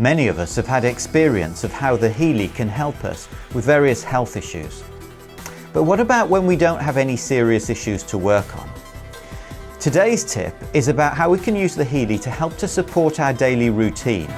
Many of us have had experience of how the Healy can help us with various health issues. But what about when we don't have any serious issues to work on? Today's tip is about how we can use the Healy to help to support our daily routine.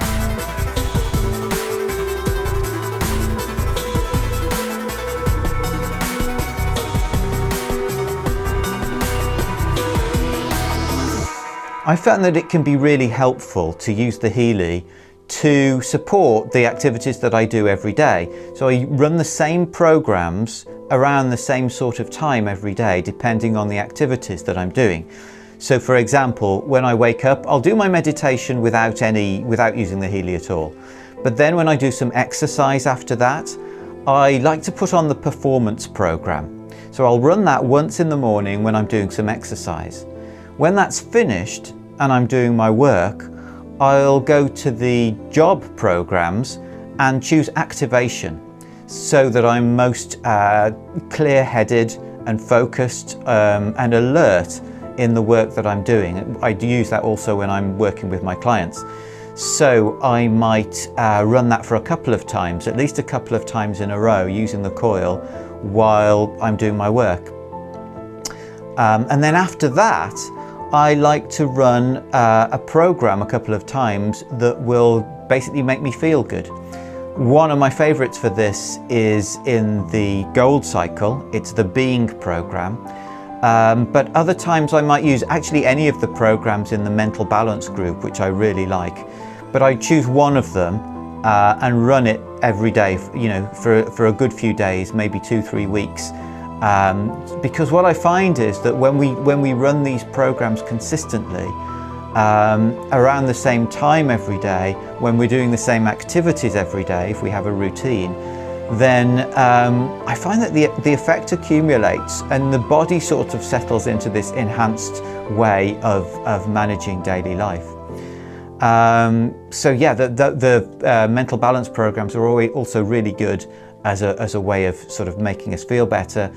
I found that it can be really helpful to use the Healy to support the activities that I do every day. So I run the same programs around the same sort of time every day, depending on the activities that I'm doing. So for example, when I wake up, I'll do my meditation without using the Healy at all. But then when I do some exercise after that, I like to put on the performance program. So I'll run that once in the morning when I'm doing some exercise. When that's finished and I'm doing my work, I'll go to the job programs and choose activation so that I'm most clear-headed and focused and alert in the work that I'm doing. I do use that also when I'm working with my clients. So I might run that for a couple of times, at least a couple of times in a row, using the coil while I'm doing my work. And then after that, I like to run a program a couple of times that will basically make me feel good. One of my favorites for this is in the gold cycle. It's the being program. But other times I might use actually any of the programs in the mental balance group, which I really like. But I choose one of them and run it every day, for a good few days, maybe 2-3 weeks. Because what I find is that when we run these programs consistently, around the same time every day, when we're doing the same activities every day, if we have a routine, then I find that the effect accumulates and the body sort of settles into this enhanced way of managing daily life. So yeah, the mental balance programs are also really good as a way of sort of making us feel better.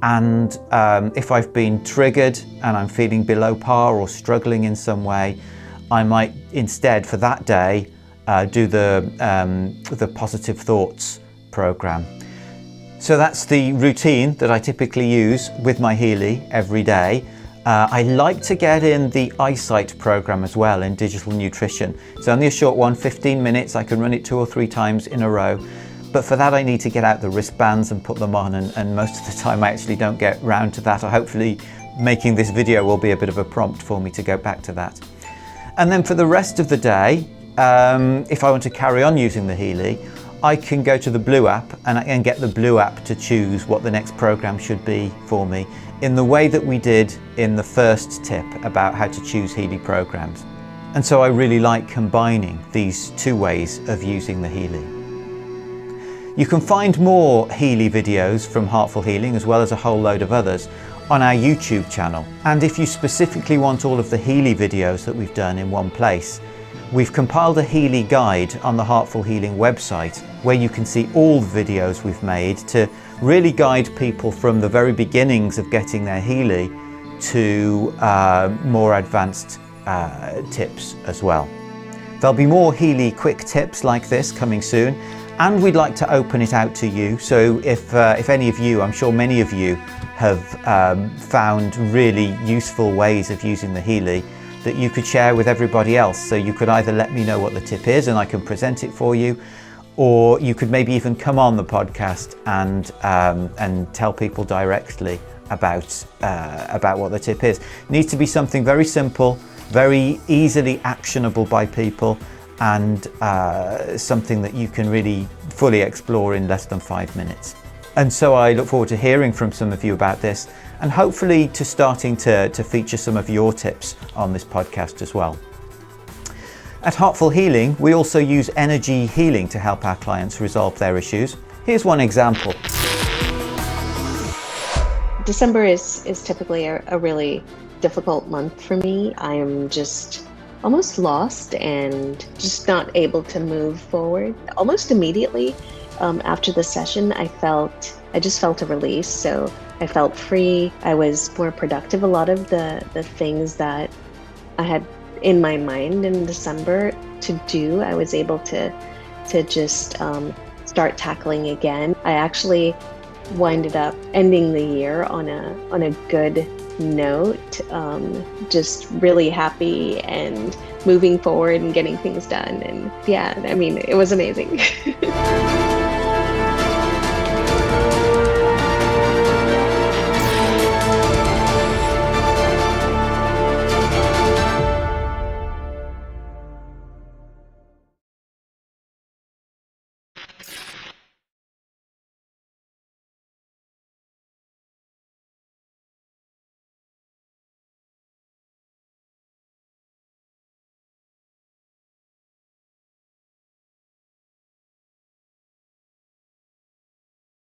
And if I've been triggered and I'm feeling below par or struggling in some way, I might instead for that day do the positive thoughts program. So that's the routine that I typically use with my Healy every day. I like to get in the eyesight program as well in digital nutrition. It's only a short one, 15 minutes. I can run it 2 or 3 times in a row. But for that I need to get out the wristbands and put them on, and most of the time I actually don't get round to that. Hopefully making this video will be a bit of a prompt for me to go back to that. And then for the rest of the day, if I want to carry on using the Healy, I can go to the Blue app and get the Blue app to choose what the next program should be for me in the way that we did in the first tip about how to choose Healy programs. And so I really like combining these 2 ways of using the Healy. You can find more Healy videos from Heartful Healing, as well as a whole load of others, on our YouTube channel. And if you specifically want all of the Healy videos that we've done in one place, we've compiled a Healy guide on the Heartful Healing website where you can see all the videos we've made to really guide people from the very beginnings of getting their Healy to more advanced tips as well. There'll be more Healy Quick Tips like this coming soon, and we'd like to open it out to you. So if any of you, I'm sure many of you, have found really useful ways of using the Healy that you could share with everybody else. So you could either let me know what the tip is and I can present it for you, or you could maybe even come on the podcast and tell people directly about what the tip is. It needs to be something very simple, very easily actionable by people, and something that you can really fully explore in less than 5 minutes. And so I look forward to hearing from some of you about this, and hopefully to starting to feature some of your tips on this podcast as well. At Heartful Healing, we also use energy healing to help our clients resolve their issues. Here's one example. December is typically a really difficult month for me. I am just almost lost and just not able to move forward. Almost immediately after the session, I just felt a release. So I felt free. I was more productive. A lot of the things that I had in my mind in December to do, I was able to just start tackling again. I actually winded up ending the year on a good note, just really happy and moving forward and getting things done. And yeah, I mean, it was amazing.